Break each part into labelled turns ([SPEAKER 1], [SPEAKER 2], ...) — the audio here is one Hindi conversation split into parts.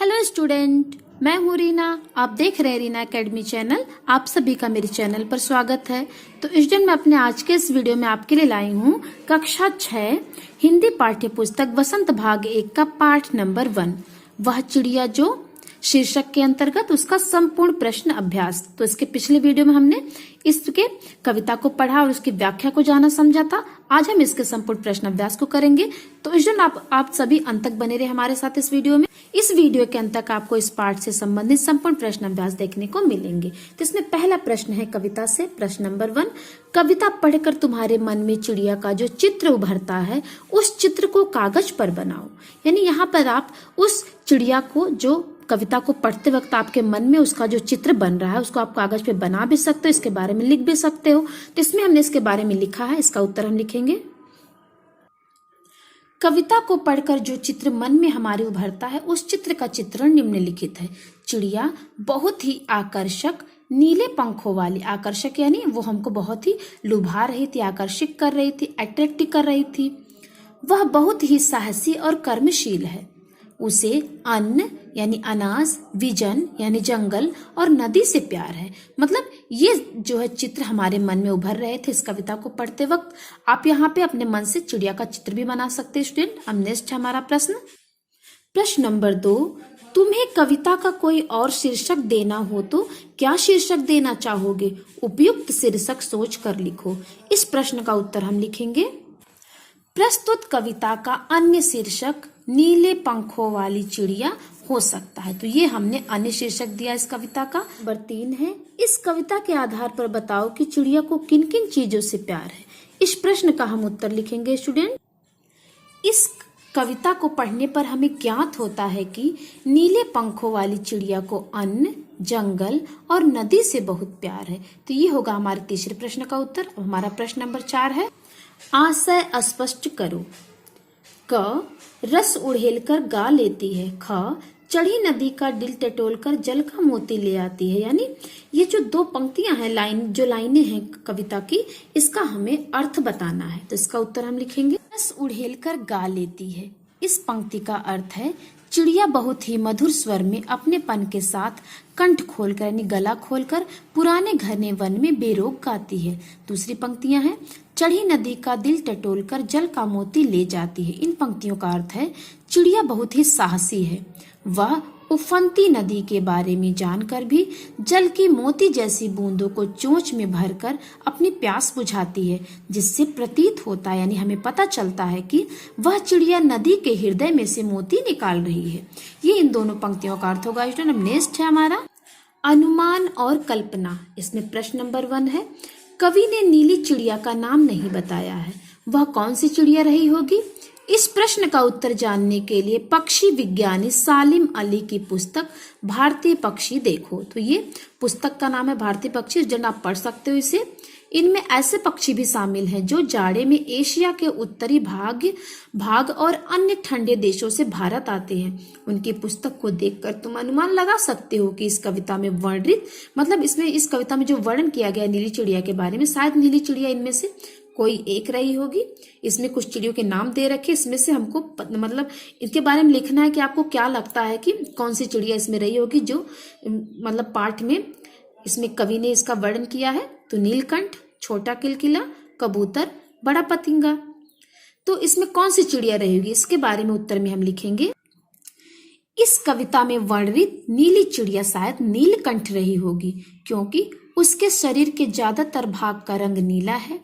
[SPEAKER 1] हेलो स्टूडेंट, मैं हूँ रीना। आप देख रहे हैं रीना एकेडमी चैनल। आप सभी का मेरे चैनल पर स्वागत है। तो स्टूडेंट, मैं अपने आज के इस वीडियो में आपके लिए लाई हूँ कक्षा 6 हिंदी पाठ्य पुस्तक वसंत भाग 1 का पाठ नंबर 1, वह चिड़िया जो, शीर्षक के अंतर्गत उसका संपूर्ण प्रश्न अभ्यास। तो इसके पिछले वीडियो में हमने इसके कविता को पढ़ा और उसकी व्याख्या को जाना समझा था। आज हम इसके संपूर्ण प्रश्न अभ्यास को करेंगे। तो स्टूडेंट, आप सभी अंत तक बने रहे हमारे साथ इस वीडियो में। इस वीडियो के अंत तक आपको इस पाठ से संबंधित संपूर्ण प्रश्न अभ्यास देखने को मिलेंगे। तो इसमें पहला प्रश्न है कविता से, प्रश्न नंबर 1। कविता पढ़कर तुम्हारे मन में चिड़िया का जो चित्र उभरता है उस चित्र को कागज पर बनाओ। यानी यहाँ पर आप उस चिड़िया को, जो कविता को पढ़ते वक्त आपके मन में उसका जो चित्र बन रहा है, उसको आप कागज पे बना भी सकते हो, इसके बारे में लिख भी सकते हो। तो इसमें हमने इसके बारे में लिखा है, इसका उत्तर हम लिखेंगे। कविता को पढ़कर जो चित्र मन में हमारे उभरता है उस चित्र का चित्रण निम्नलिखित है। चिड़िया बहुत ही आकर्षक नीले पंखों वाली, आकर्षक यानी वो हमको बहुत ही लुभा रही थी, आकर्षित कर रही थी, अट्रैक्ट कर रही थी। वह बहुत ही साहसी और कर्मशील है। उसे अन्न यानी अनाज, विजन यानी जंगल और नदी से प्यार है। मतलब ये जो है चित्र हमारे मन में उभर रहे थे इस कविता को पढ़ते वक्त। आप यहाँ पे अपने मन से चिड़िया का चित्र भी बना सकते हैं स्टूडेंट। अब नेक्स्ट हमारा प्रश्न नंबर 2। तुम्हें कविता का कोई और शीर्षक देना हो तो क्या शीर्षक देना चाहोगे? उपयुक्त शीर्षक सोच कर लिखो। इस प्रश्न का उत्तर हम लिखेंगे। प्रस्तुत कविता का अन्य शीर्षक नीले पंखों वाली चिड़िया हो सकता है। तो ये हमने अन्य शीर्षक दिया इस कविता का। नंबर 3 है, इस कविता के आधार पर बताओ कि चिड़िया को किन किन चीजों से प्यार है। इस प्रश्न का हम उत्तर लिखेंगे स्टूडेंट। इस कविता को पढ़ने पर हमें ज्ञात होता है कि नीले पंखों वाली चिड़िया को अन्न, जंगल और नदी से बहुत प्यार है। तो ये होगा हमारे तीसरे प्रश्न का उत्तर। हमारा प्रश्न नंबर 4 है, आशय स्पष्ट करो। क, रस उड़ेलकर गा लेती है। ख, चढ़ी नदी का दिल टटोलकर जल का मोती ले आती है। यानी ये जो दो पंक्तियां हैं, लाइनें हैं कविता की, इसका हमें अर्थ बताना है। तो इसका उत्तर हम लिखेंगे, रस उड़ेलकर गा लेती है। इस पंक्ति का अर्थ है, चिड़िया बहुत ही मधुर स्वर में अपनेपन के साथ कंठ खोलकर यानी गला खोलकर पुराने घने वन में बेरोक गाती है। दूसरी पंक्तियां हैं, चढ़ी नदी का दिल टटोलकर जल का मोती ले जाती है। इन पंक्तियों का अर्थ है, चिड़िया बहुत ही साहसी है। वह उफनती नदी के बारे में जानकर भी जल की मोती जैसी बूंदों को चोंच में भरकर अपनी प्यास बुझाती है, जिससे प्रतीत होता है यानी हमें पता चलता है कि वह चिड़िया नदी के हृदय में से मोती निकाल रही है। ये इन दोनों पंक्तियों का अर्थ होगा। नेक्स्ट है हमारा अनुमान और कल्पना। इसमें प्रश्न नंबर 1 है, कवि ने नीली चिड़िया का नाम नहीं बताया है, वह कौन सी चिड़िया रही होगी? इस प्रश्न का उत्तर जानने के लिए पक्षी विज्ञानी सालिम अली की पुस्तक भारतीय पक्षी देखो। तो ये पुस्तक का नाम है भारतीय पक्षी, जन आप पढ़ सकते हो इसे। इनमें ऐसे पक्षी भी शामिल हैं जो जाड़े में एशिया के उत्तरी भाग और अन्य ठंडे देशों से भारत आते हैं। उनकी पुस्तक को देखकर तुम अनुमान लगा सकते हो कि इस कविता में वर्णित, मतलब इस कविता में जो वर्णन किया गया नीली चिड़िया के बारे में, शायद नीली चिड़िया इनमें से कोई एक रही होगी। इसमें कुछ चिड़ियों के नाम दे रखे, इसमें से हमको मतलब इनके बारे में लिखना है कि आपको क्या लगता है कि कौन सी चिड़िया इसमें रही होगी जो मतलब पाठ में इसमें कवि ने इसका वर्णन किया है। तो नीलकंठ, छोटा किलकिला, कबूतर, बड़ा पतंगा। तो इसमें कौन सी चिड़िया रहेगी, इसके बारे में उत्तर में हम लिखेंगे। इस कविता में वर्णित नीली चिड़िया शायद नीलकंठ रही होगी, क्योंकि उसके शरीर के ज्यादातर भाग का रंग नीला है,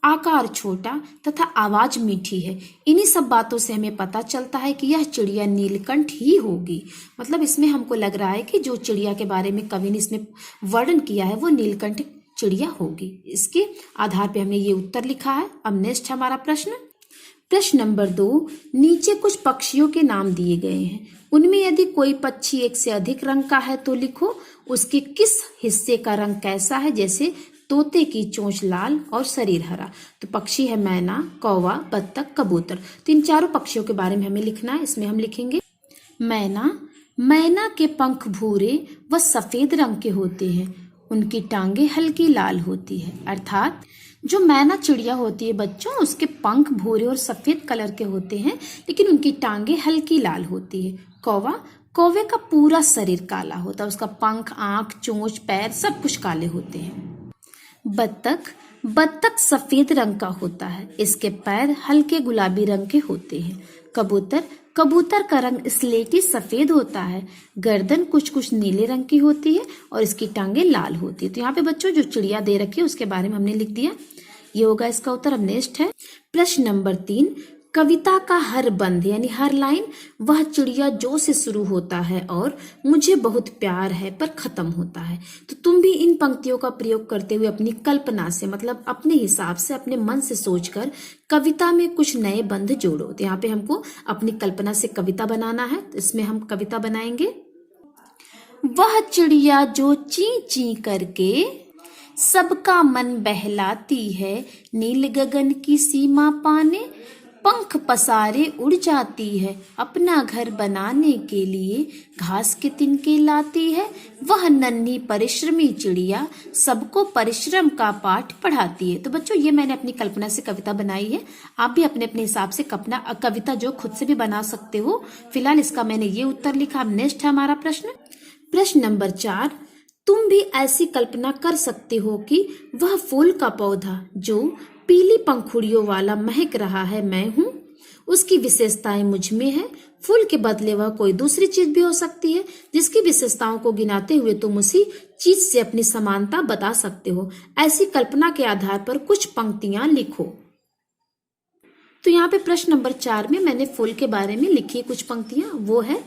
[SPEAKER 1] आकार छोटा तथा आवाज मीठी है। इन्हीं सब बातों से हमें पता चलता है कि यह चिड़िया नीलकंठ ही होगी। मतलब इसमें हमको लग रहा है कि जो चिड़िया के बारे में कवि ने इसमें वर्णन किया है वो नीलकंठ चिड़िया होगी। इसके आधार पे हमने ये उत्तर लिखा है। अब नेक्स्ट हमारा प्रश्न नंबर 2। नीचे कुछ पक्षियों के नाम दिए गए हैं, उनमें यदि कोई पक्षी एक से अधिक रंग का है तो लिखो उसके किस हिस्से का रंग कैसा है। जैसे तोते की चोंच लाल और शरीर हरा। तो पक्षी है मैना, कौवा, बत्तख, कबूतर। तो इन चारों पक्षियों के बारे में हमें लिखना है। इसमें हम लिखेंगे, मैना के पंख भूरे व सफेद रंग के होते हैं, उनकी टांगे हल्की लाल होती है। अर्थात जो मैना चिड़िया होती है बच्चों, उसके पंख भूरे और सफेद कलर के होते हैं, लेकिन उनकी टांगे हल्की लाल होती है। कौवा कौवे का पूरा शरीर काला होता है, उसका पंख, आंख, चोंच, पैर सब कुछ काले होते हैं। बत्तख सफेद रंग का होता है, इसके पैर हल्के गुलाबी रंग के होते हैं। कबूतर का रंग स्लेटी सफेद होता है, गर्दन कुछ कुछ नीले रंग की होती है और इसकी टांगे लाल होती है। तो यहाँ पे बच्चों जो चिड़िया दे रखी है उसके बारे में हमने लिख दिया, ये होगा इसका उत्तर। अब नेक्स्ट है प्रश्न नंबर 3, कविता का हर बंद यानी हर लाइन वह चिड़िया जो से शुरू होता है और मुझे बहुत प्यार है पर खत्म होता है। तो तुम भी इन पंक्तियों का प्रयोग करते हुए अपनी कल्पना से, मतलब अपने हिसाब से, अपने मन से सोचकर कविता में कुछ नए बंद जोड़ो। तो यहाँ पे हमको अपनी कल्पना से कविता बनाना है, तो इसमें हम कविता बनाएंगे। वह चिड़िया जो ची ची करके सबका मन बहलाती है, नील गगन की सीमा पाने पंख पसारे उड़ जाती है, अपना घर बनाने के लिए घास के तिनके लाती है। वह नन्ही परिश्रमी चिड़िया सबको परिश्रम का पाठ पढ़ाती है। तो बच्चों ये मैंने अपनी कल्पना से कविता बनाई है, आप भी अपने अपने हिसाब से कविता जो खुद से भी बना सकते हो। फिलहाल इसका मैंने ये उत्तर लिखा। अब नेक्स्ट है हमारा प्रश्न नंबर 4, तुम भी ऐसी कल्पना कर सकते हो कि वह फूल का पौधा जो पीली पंखुड़ियों वाला महक रहा है मैं हूँ, उसकी विशेषताएं मुझ में है। फूल के बदले वह कोई दूसरी चीज भी हो सकती है, जिसकी विशेषताओं को गिनाते हुए तुम उसी चीज से अपनी समानता बता सकते हो। ऐसी कल्पना के आधार पर कुछ पंक्तियां लिखो। तो यहाँ पे प्रश्न नंबर 4 में मैंने फूल के बारे में लिखी कुछ पंक्तियां, वो है,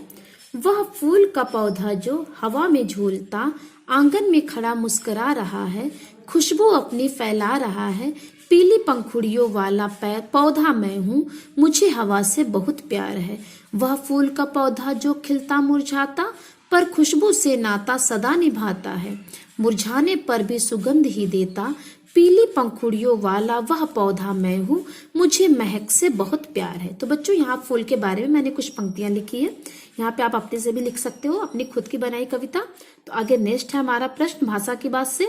[SPEAKER 1] वह फूल का पौधा जो हवा में झूलता आंगन में खड़ा मुस्कुरा रहा है, खुशबू अपनी फैला रहा है, पीली पंखुड़ियों वाला पौधा मैं हूँ, मुझे हवा से बहुत प्यार है। वह फूल का पौधा जो खिलता मुरझाता पर खुशबू से नाता सदा निभाता है, मुरझाने पर भी सुगंध ही देता, पीली पंखुड़ियों वाला वह पौधा मैं हूँ, मुझे महक से बहुत प्यार है। तो बच्चों यहाँ फूल के बारे में मैंने कुछ पंक्तियां लिखी है, यहाँ पे आप अपने से भी लिख सकते हो अपनी खुद की बनाई कविता। तो आगे नेक्स्ट है हमारा प्रश्न भाषा की बात से।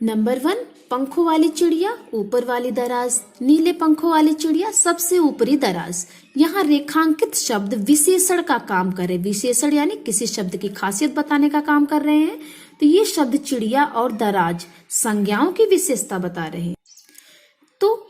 [SPEAKER 1] नंबर 1, पंखों वाली चिड़िया ऊपर वाली दराज, नीले पंखों वाली चिड़िया सबसे ऊपरी दराज। यहाँ रेखांकित शब्द विशेषण का काम करे, विशेषण यानी किसी शब्द की खासियत बताने का काम कर रहे हैं। तो ये शब्द चिड़िया और दराज संज्ञाओं की विशेषता बता रहे हैं। तो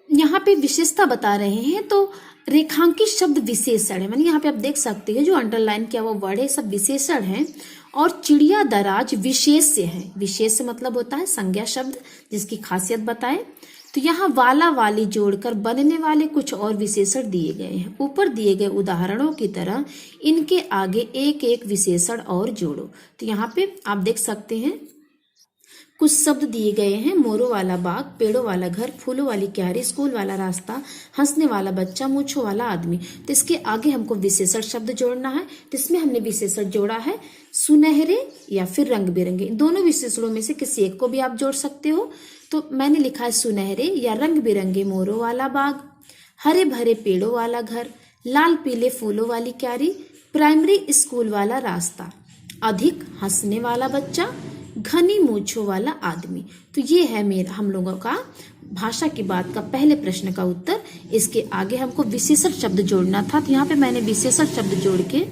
[SPEAKER 1] यहाँ पे विशेषता बता रहे हैं, तो रेखांकित शब्द विशेषण है, मानी यहाँ पे आप देख सकते हैं जो अंडरलाइन किया हुआ वर्ड है सब विशेषण है, और चिड़िया दराज विशेष्य है। विशेष्य मतलब होता है संज्ञा शब्द जिसकी खासियत बताए। तो यहाँ वाला वाली जोड़कर बनने वाले कुछ और विशेषण दिए गए हैं। ऊपर दिए गए उदाहरणों की तरह इनके आगे एक एक विशेषण और जोड़ो। तो यहाँ पे आप देख सकते हैं कुछ शब्द दिए गए हैं, मोरों वाला बाग, पेड़ों वाला घर, फूलों वाली क्यारी, स्कूल वाला रास्ता, हंसने वाला बच्चा, मूंछों वाला आदमी। तो इसके आगे हमको विशेषण शब्द जोड़ना है। तो इसमें हमने विशेषण जोड़ा है सुनहरे या फिर रंग बिरंगे। दोनों विशेषणों में से किसी एक को भी आप जोड़ सकते हो। तो मैंने लिखा है सुनहरे या रंग बिरंगे मोरों वाला बाग, हरे भरे पेड़ों वाला घर, लाल पीले फूलों वाली क्यारी, प्राइमरी स्कूल वाला रास्ता, अधिक हंसने वाला बच्चा, घनी मूंछों वाला आदमी। तो ये है मेरा हम लोगों का भाषा की बात का पहले प्रश्न का उत्तर। इसके आगे हमको विशेषण शब्द जोड़ना था, तो यहाँ पे मैंने विशेषण शब्द जोड़ के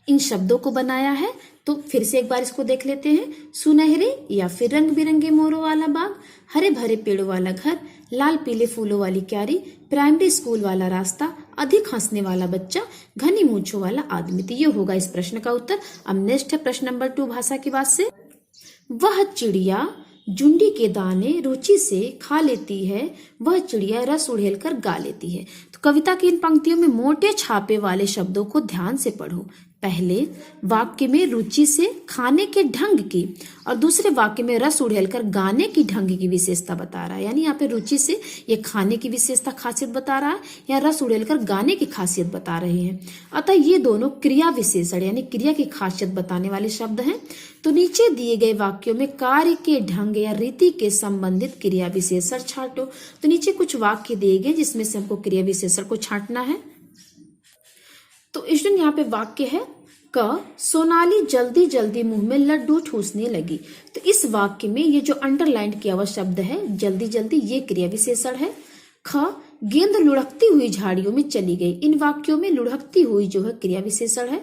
[SPEAKER 1] इन शब्दों को बनाया है। तो फिर से एक बार इसको देख लेते हैं। सुनहरे या फिर रंग बिरंगे मोरों वाला बाग, हरे भरे पेड़ों वाला घर, लाल पीले फूलों वाली क्यारी, प्राइमरी स्कूल वाला रास्ता, अधिक हंसने वाला बच्चा, घनी मूंछों वाला आदमी। तो ये होगा इस प्रश्न का उत्तर। अब नेक्स्ट है प्रश्न नंबर 2 भाषा की बात से। वह चिड़िया जुंडी के दाने रुचि से खा लेती है, वह चिड़िया रस उड़ेल कर गा लेती है। तो कविता की इन पंक्तियों में मोटे छापे वाले शब्दों को ध्यान से पढ़ो। पहले वाक्य में रुचि से खाने के ढंग की और दूसरे वाक्य में रस उड़ेलकर गाने की ढंग की विशेषता बता रहा है। यानी यहाँ पे रुचि से ये खाने की विशेषता खासियत बता रहा है या रस उड़ेलकर गाने की खासियत बता रहे हैं। अतः ये दोनों क्रिया विशेषण यानी क्रिया की खासियत बताने वाले शब्द हैं। तो नीचे दिए गए वाक्यों में कार्य के ढंग या रीति के संबंधित क्रिया विशेषण छांटो। तो नीचे कुछ वाक्य दिए गए जिसमें से हमको क्रिया विशेषण को छांटना है। तो स्टूडेंट यहाँ पे वाक्य है क सोनाली जल्दी जल्दी मुंह में लड्डू ठूसने लगी। तो इस वाक्य में ये जो अंडरलाइन किया हुआ शब्द है जल्दी जल्दी, ये क्रिया विशेषण है। ख, गेंद लुढ़कती हुई झाड़ियों में चली गई। इन वाक्यों में लुढ़कती हुई जो है क्रिया विशेषण है।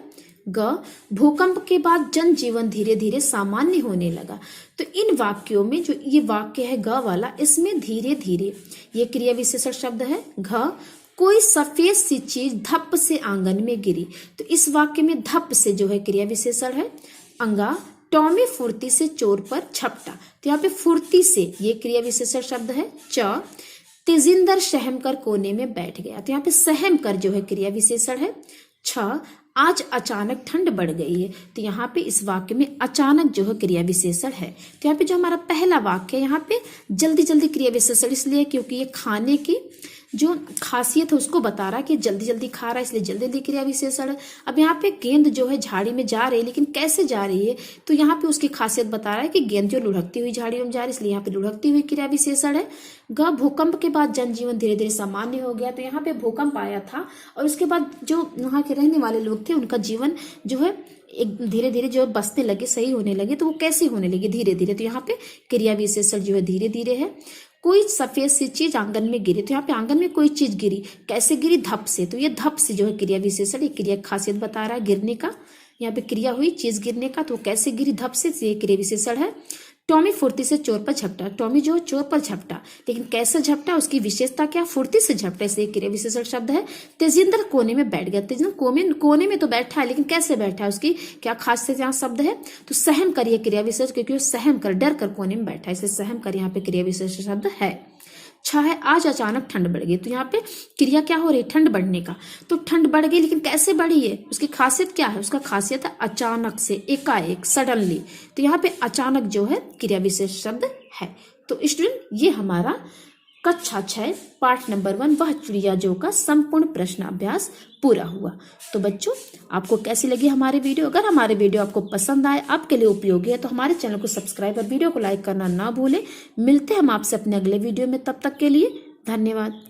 [SPEAKER 1] ग, भूकंप के बाद जनजीवन धीरे धीरे सामान्य होने लगा। तो इन वाक्यों में जो ये वाक्य है ग वाला, इसमें धीरे धीरे ये क्रिया विशेषण शब्द है। घ, कोई सफेद सी चीज धप से आंगन में गिरी। तो इस वाक्य में धप से जो है क्रिया विशेषण है। अंगा, टॉमी फुर्ती से चोर पर झपटा। तो यहाँ पे फुर्ती से ये क्रिया विशेषण शब्द है। च, तेजिंदर सहम कर कोने में बैठ गया। तो यहाँ पे सहम कर जो है क्रिया विशेषण है। छ, आज अचानक ठंड बढ़ गई है। तो यहाँ पे इस वाक्य में अचानक जो है क्रिया विशेषण है। तो यहाँ पे जो हमारा पहला वाक्य है, यहाँ पे जल्दी जल्दी क्रिया विशेषण इसलिए क्योंकि ये खाने की जो खासियत है उसको बता रहा है कि जल्दी जल्दी खा रहा है, इसलिए जल्दी जल्दी क्रिया विशेषण है। अब यहाँ पे गेंद जो है झाड़ी में जा रही है, लेकिन कैसे जा रही है, तो यहाँ पे उसकी खासियत बता रहा है कि गेंद जो लुढ़कती हुई झाड़ियों में जा रही है, इसलिए यहाँ पे लुढ़कती हुई क्रिया विशेषण है। ग, भूकंप के बाद जनजीवन धीरे धीरे सामान्य हो गया। तो यहाँ पे भूकंप आया था और उसके बाद जो वहाँ के रहने वाले लोग थे उनका जीवन जो है एक धीरे धीरे जो बसने लगे, सही होने लगे। तो वो कैसे होने लगे? धीरे धीरे। तो यहाँ पे क्रिया विशेषण जो है धीरे धीरे है। कोई सफेद सी चीज आंगन में गिरी। तो यहाँ पे आंगन में कोई चीज गिरी, कैसे गिरी? धप से। तो ये धप से जो है क्रिया विशेषण, ये क्रिया खासियत बता रहा है गिरने का। यहाँ पे क्रिया हुई चीज गिरने का, तो कैसे गिरी? धप से। ये क्रिया विशेषण है। टॉमी फुर्ती से चोर पर झपटा। टॉमी जो है चोर पर झपटा, लेकिन कैसे झपटा? उसकी विशेषता क्या? फुर्ती से झपटा, इसलिए क्रिया विशेषण शब्द है। तेजिंदर कोने में बैठ गया। तेजिंदर कोने में तो बैठा है, लेकिन कैसे बैठा है? उसकी क्या खासियत यहाँ शब्द है? तो सहम कर, ये क्रिया विशेषण, क्योंकि वो सहम कर, डर कर कोने में बैठा है, इसलिए सहम कर यहाँ पे क्रिया विशेषण शब्द है। छ है, आज अचानक ठंड बढ़ गई। तो यहाँ पे क्रिया क्या हो रही है? ठंड बढ़ने का। तो ठंड बढ़ गई, लेकिन कैसे बढ़ी है? उसकी खासियत क्या है? उसका खासियत है अचानक से, एकाएक, सडनली। तो यहाँ पे अचानक जो है क्रिया विशेष शब्द है। तो स्टूडेंट, ये हमारा कक्षा 6 पाठ नंबर 1 वह चिड़िया जो का संपूर्ण प्रश्न अभ्यास पूरा हुआ। तो बच्चों, आपको कैसी लगी हमारी वीडियो? अगर हमारे वीडियो आपको पसंद आए, आपके लिए उपयोगी है, तो हमारे चैनल को सब्सक्राइब और वीडियो को लाइक करना ना भूलें। मिलते हैं हम आपसे अपने अगले वीडियो में, तब तक के लिए धन्यवाद।